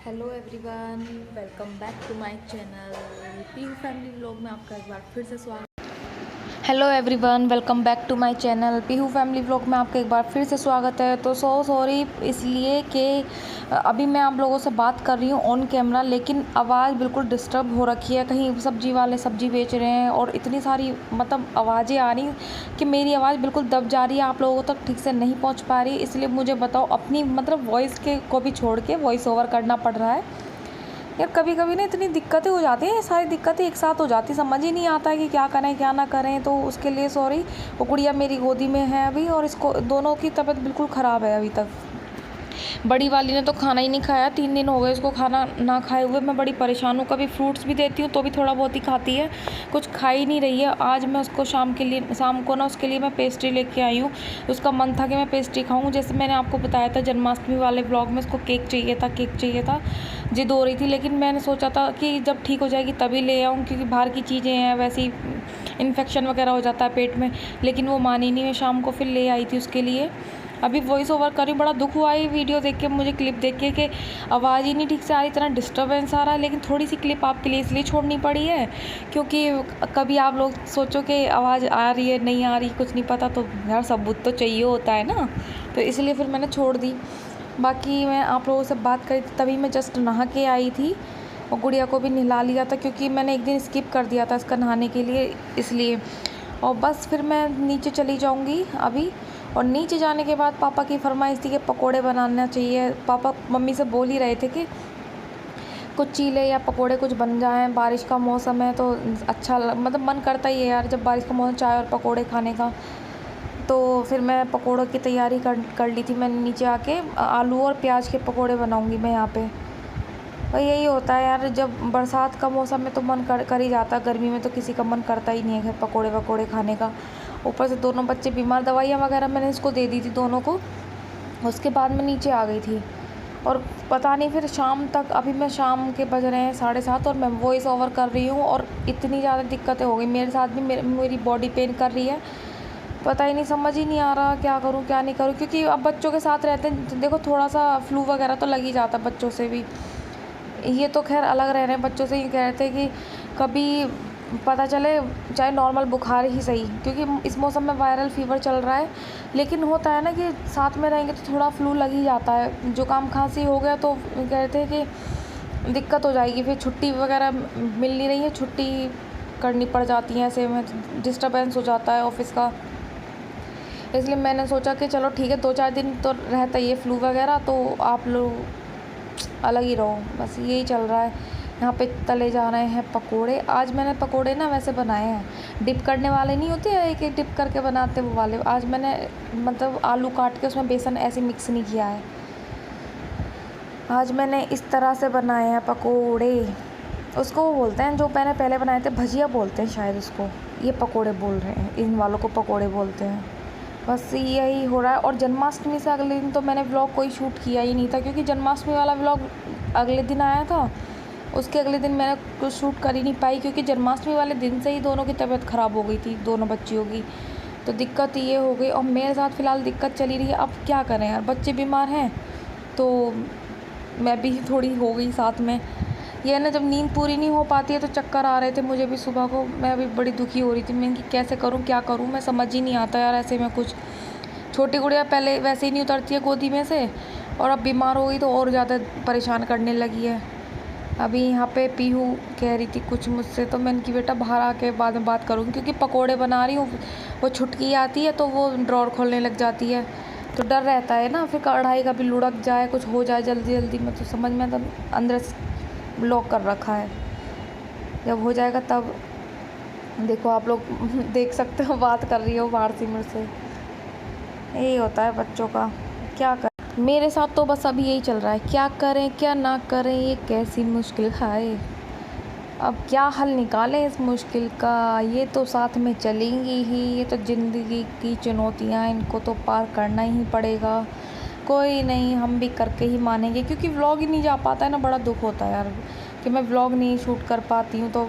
Hello everyone, welcome back to my channel Pihu family vlog में आपका एक बार फिर से स्वागत। Hello everyone, welcome back to my channel Pihu family vlog में आपका एक बार फिर से स्वागत है। तो सॉरी इसलिए कि अभी मैं आप लोगों से बात कर रही हूँ ऑन कैमरा, लेकिन आवाज़ बिल्कुल डिस्टर्ब हो रखी है। कहीं सब्जी वाले सब्जी बेच रहे हैं और इतनी सारी आवाज़ें आ रही कि मेरी आवाज़ बिल्कुल दब जा रही है, आप लोगों तक ठीक से नहीं पहुँच पा रही। इसलिए मुझे बताओ, अपनी वॉइस के को भी छोड़ के वॉइस ओवर करना पड़ रहा है यार। कभी कभी ना इतनी दिक्कतें हो जाती हैं, सारी दिक्कतें एक साथ हो जाती, समझ ही नहीं आता है कि क्या करें क्या ना करें। तो उसके लिए सॉरी। वो गुड़िया मेरी गोदी में है अभी और इसको दोनों की तबीयत बिल्कुल ख़राब है अभी तक। बड़ी वाली ने तो खाना ही नहीं खाया, 3 दिन हो गए इसको खाना ना खाए हुए। मैं बड़ी परेशान हूँ, कभी फ्रूट्स भी देती हूँ तो भी थोड़ा बहुत ही खाती है, कुछ खा ही नहीं रही है। आज मैं उसको शाम को ना उसके लिए मैं पेस्ट्री लेके आई हूँ। उसका मन था कि मैं पेस्ट्री खाऊँ। जैसे मैंने आपको बताया था जन्माष्टमी वाले ब्लॉग में, उसको केक चाहिए था, जिद हो रही थी। लेकिन मैंने सोचा था कि जब ठीक हो जाएगी तभी ले आऊँ, क्योंकि बाहर की चीज़ें हैं, वैसे ही इन्फेक्शन वगैरह हो जाता है पेट में। लेकिन वो मानी नहीं, मैं शाम को फिर ले आई थी उसके लिए। अभी वॉइस ओवर करी, बड़ा दुख हुआ ये वीडियो देख के, मुझे क्लिप देख के कि आवाज़ ही नहीं ठीक से आ रही, इतना डिस्टर्बेंस आ रहा है। लेकिन थोड़ी सी क्लिप आपके लिए इसलिए छोड़नी पड़ी है क्योंकि कभी आप लोग सोचो कि आवाज़ आ रही है नहीं आ रही, कुछ नहीं पता, तो यार सबूत तो चाहिए होता है ना, तो इसलिए फिर मैंने छोड़ दी। बाकी मैं आप लोगों से बात करी थी, तभी मैं जस्ट नहा के आई थी और गुड़िया को भी नहला लिया था, क्योंकि मैंने एक दिन स्किप कर दिया था इसका नहाने के लिए, इसलिए। और बस फिर मैं नीचे चली जाऊंगी अभी। और नीचे जाने के बाद पापा की फरमाइश थी कि पकोड़े बनाना चाहिए। पापा मम्मी से बोल ही रहे थे कि कुछ चीले या पकोड़े कुछ बन जाएं, बारिश का मौसम है तो अच्छा मन करता ही है यार, जब बारिश का मौसम, चाय और पकोड़े खाने का। तो फिर मैं पकोड़ों की तैयारी कर ली थी मैंने। नीचे आके आलू और प्याज के पकोड़े बनाऊंगी मैं यहाँ पे। और यही होता है यार, जब बरसात का मौसम में तो मन कर ही जाता है, गर्मी में तो किसी का मन करता ही नहीं है पकोड़े वकोड़े खाने का। ऊपर से दोनों बच्चे बीमार, दवाइयाँ वगैरह मैंने इसको दे दी थी दोनों को। उसके बाद मैं नीचे आ गई थी और पता नहीं फिर शाम तक, अभी मैं शाम के बज रहे हैं 7:30 और मैं वॉइस ओवर कर रही हूँ और इतनी ज़्यादा दिक्कतें हो गई मेरे साथ भी। मेरी बॉडी पेन कर रही है, पता ही नहीं, समझ ही नहीं आ रहा क्या करूँ क्या नहीं करूँ। क्योंकि अब बच्चों के साथ रहते हैं, देखो थोड़ा सा फ्लू वगैरह तो लग ही जाता है बच्चों से भी। ये तो खैर अलग रह रहे हैं, बच्चों से ये कह रहे थे कि कभी पता चले चाहे नॉर्मल बुखार ही सही, क्योंकि इस मौसम में वायरल फीवर चल रहा है। लेकिन होता है ना कि साथ में रहेंगे तो थोड़ा फ्लू लग ही जाता है। जुकाम खांसी हो गया तो कह रहे थे कि दिक्कत हो जाएगी, फिर छुट्टी वगैरह मिल नहीं रही है, छुट्टी करनी पड़ जाती है, ऐसे में डिस्टर्बेंस हो जाता है ऑफिस का। इसलिए मैंने सोचा कि चलो ठीक है, 2-4 दिन तो रहता ही है फ्लू वगैरह, तो आप लोग अलग ही रहो, बस यही चल रहा है। यहाँ पे तले जा रहे हैं पकोड़े। आज मैंने पकोड़े ना वैसे बनाए हैं, डिप करने वाले नहीं होते, एक एक डिप करके बनाते वो वाले। आज मैंने आलू काट के उसमें बेसन ऐसे मिक्स नहीं किया है, आज मैंने इस तरह से बनाए हैं पकोड़े। उसको वो बोलते हैं, जो मैंने पहले बनाए थे भजिया बोलते हैं शायद उसको, ये पकोड़े बोल रहे हैं, इन वालों को पकोड़े बोलते हैं। बस यही हो रहा है। और जन्माष्टमी से अगले दिन तो मैंने व्लॉग कोई शूट किया ही नहीं था, क्योंकि जन्माष्टमी वाला व्लॉग अगले दिन आया था, उसके अगले दिन मैंने कुछ शूट कर ही नहीं पाई, क्योंकि जन्माष्टमी वाले दिन से ही दोनों की तबीयत ख़राब हो गई थी, दोनों बच्चियों की। तो दिक्कत ये हो गई और मेरे साथ फ़िलहाल दिक्कत चली रही है। अब क्या करें यार, बच्चे बीमार हैं तो मैं भी थोड़ी हो गई साथ में। ये ना, जब नींद पूरी नहीं हो पाती है तो चक्कर आ रहे थे मुझे भी सुबह को, मैं अभी बड़ी दुखी हो रही थी। मैं कि कैसे करूँ क्या करूँ, मैं समझ ही नहीं आता यार ऐसे में कुछ। छोटी गुड़िया पहले वैसे ही नहीं उतरती है गोदी में से, और अब बीमार हो गई तो और ज़्यादा परेशान करने लगी है। अभी यहाँ पे पीहू कह रही थी कुछ मुझसे, तो मैं इनकी बेटा बाहर आके बाद में बात करूँगी, क्योंकि पकोड़े बना रही हूँ, वो छुटकी आती है तो वो ड्रॉर खोलने लग जाती है, तो डर रहता है ना फिर कढ़ाई का भी लुढ़क जाए, कुछ हो जाए जल्दी जल्दी में। तो समझ में तो अंदर से लॉक कर रखा है, जब हो जाएगा तब देखो आप लोग देख सकते हो, बात कर रही हो बाहर से मुझसे। यही होता है बच्चों का, क्या कर। मेरे साथ तो बस अभी यही चल रहा है, क्या करें क्या ना करें, ये कैसी मुश्किल है, अब क्या हल निकालें इस मुश्किल का। ये तो साथ में चलेंगी ही, ये तो ज़िंदगी की चुनौतियाँ, इनको तो पार करना ही पड़ेगा। कोई नहीं, हम भी करके ही मानेंगे, क्योंकि व्लॉग ही नहीं जा पाता है ना, बड़ा दुख होता है यार कि मैं व्लॉग नहीं शूट कर पाती हूँ। तो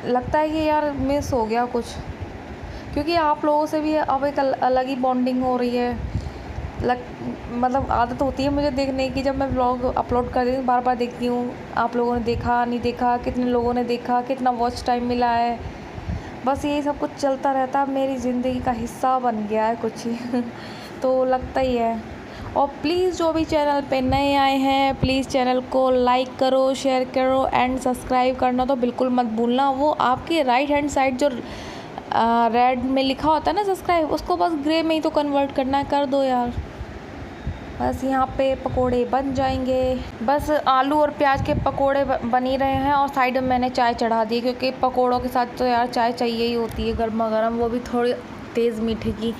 लगता है कि यार मिस हो गया कुछ, क्योंकि आप लोगों से भी अब एक अलग ही बॉन्डिंग हो रही है। मतलब आदत होती है मुझे देखने की, जब मैं व्लॉग अपलोड कर देती हूँ बार बार देखती हूँ आप लोगों ने देखा नहीं देखा, कितने लोगों ने देखा, कितना वॉच टाइम मिला है। बस यही सब कुछ चलता रहता है, मेरी ज़िंदगी का हिस्सा बन गया है कुछ ही तो लगता ही है। और प्लीज़ जो भी चैनल पे नए आए हैं प्लीज़ चैनल को लाइक करो, शेयर करो एंड सब्सक्राइब करना तो बिल्कुल मत भूलना। वो आपके राइट हैंड साइड जो रेड में लिखा होता है ना सब्सक्राइब, उसको बस ग्रे में ही तो कन्वर्ट करना है, कर दो यार। बस यहाँ पे पकोड़े बन जाएंगे, बस आलू और प्याज के पकोड़े बन ही रहे हैं और साइड में मैंने चाय चढ़ा दी क्योंकि पकोड़ों के साथ तो यार चाय चाहिए ही होती है गर्मा गर्म, वो भी थोड़ी तेज़ मीठे की,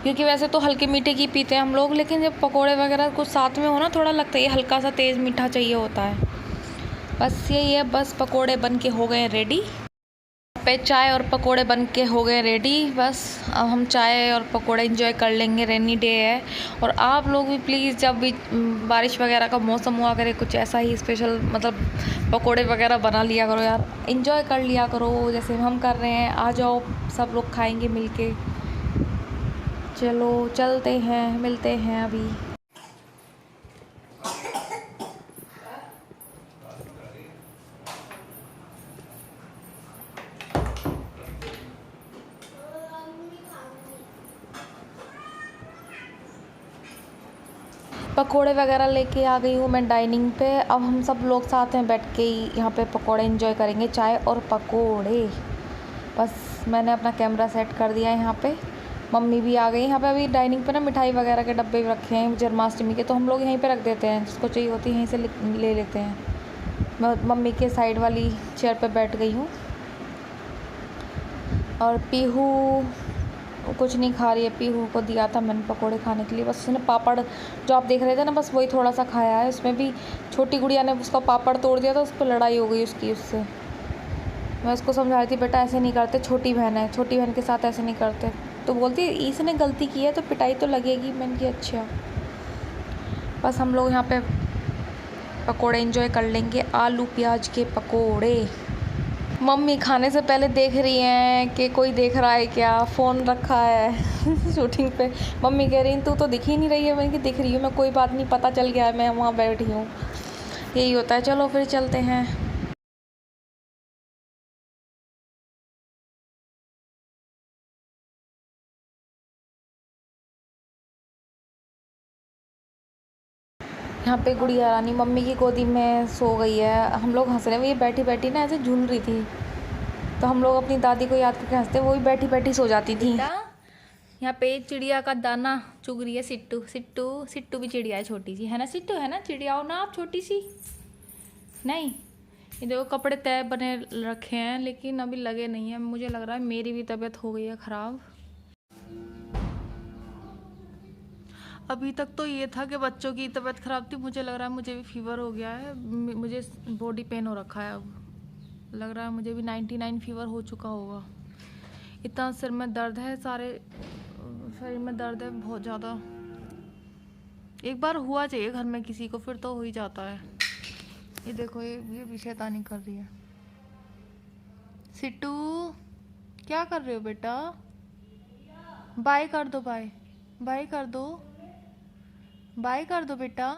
क्योंकि वैसे तो हल्के मीठे की पीते हैं हम लोग, लेकिन जब पकोड़े वगैरह कुछ साथ में हो ना थोड़ा लगता है हल्का सा तेज़ मीठा चाहिए होता है। बस यही है, बस पकोड़े बन के हो गए रेडी, पे चाय और पकोड़े बन के हो गए रेडी। बस अब हम चाय और पकोड़े एंजॉय कर लेंगे, रेनी डे है। और आप लोग भी प्लीज़ जब भी बारिश वगैरह का मौसम हुआ करे कुछ ऐसा ही स्पेशल मतलब पकोड़े वगैरह बना लिया करो यार, एंजॉय कर लिया करो जैसे हम कर रहे हैं। आ जाओ सब लोग खाएंगे मिलके। चलो चलते हैं, मिलते हैं अभी। पकोड़े वगैरह लेके आ गई हूँ मैं डाइनिंग पे। अब हम सब लोग साथ में बैठ के ही यहाँ पे पकोड़े एंजॉय करेंगे, चाय और पकोड़े। बस मैंने अपना कैमरा सेट कर दिया है यहाँ पे, मम्मी भी आ गई। यहाँ पे अभी डाइनिंग पे ना मिठाई वगैरह के डब्बे भी रखे हैं जन्माष्टमी के, तो हम लोग यहीं पे रख देते हैं, जिसको चाहिए होती है यहीं से ले लेते हैं। मैं मम्मी के साइड वाली चेयर पे बैठ गई हूँ और पीहू कुछ नहीं खा रही है। पीहू को दिया था मैंने पकोड़े खाने के लिए, बस उसने पापड़ जो आप देख रहे थे ना बस वही थोड़ा सा खाया है। उसमें भी छोटी गुड़िया ने उसका पापड़ तोड़ दिया था, उस पर लड़ाई हो गई उससे। मैं उसको समझा रही थी बेटा ऐसे नहीं करते, छोटी बहन है, छोटी बहन के साथ ऐसे नहीं करते। तो बोलती इसने गलती की है तो पिटाई तो लगेगी। मैंने की अच्छा। बस हम लोग यहाँ पे पकोड़े एंजॉय कर लेंगे, आलू प्याज के पकोड़े। मम्मी खाने से पहले देख रही हैं कि कोई देख रहा है क्या, फ़ोन रखा है शूटिंग पे। मम्मी कह रही तू तो दिख ही नहीं रही है। मैंने कि दिख रही हूँ मैं, कोई बात नहीं, पता चल गया है मैं वहाँ बैठी हूँ, यही होता है। चलो फिर चलते हैं। यहाँ पे गुड़िया रानी मम्मी की गोदी में सो गई है। हम लोग हंस रहे हैं, ये बैठी बैठी ना ऐसे झूल रही थी, तो हम लोग अपनी दादी को याद करके हंसते, वो भी बैठी बैठी सो जाती थी। यहाँ पे चिड़िया का दाना चुग रही है सिट्टू। सिट्टू सिट्टू भी चिड़िया है छोटी सी, है ना सिट्टू, है ना चिड़िया हो ना आप छोटी सी। नहीं ये देखो कपड़े तय बने रखे हैं लेकिन अभी लगे नहीं है। मुझे लग रहा है मेरी भी तबीयत हो गई है ख़राब। अभी तक तो ये था कि बच्चों की तबीयत ख़राब थी, मुझे लग रहा है मुझे भी फीवर हो गया है, मुझे बॉडी पेन हो रखा है। अब लग रहा है मुझे भी 99 फीवर हो चुका होगा। इतना सिर में दर्द है, सारे शरीर में दर्द है बहुत ज़्यादा। एक बार हुआ चाहिए घर में किसी को, फिर तो हो ही जाता है। ये देखो ये भी शैतानी कर रही है। सिट्टू क्या कर रहे हो बेटा, बाय कर दो, बाय बाय कर दो, बाय कर दो बेटा।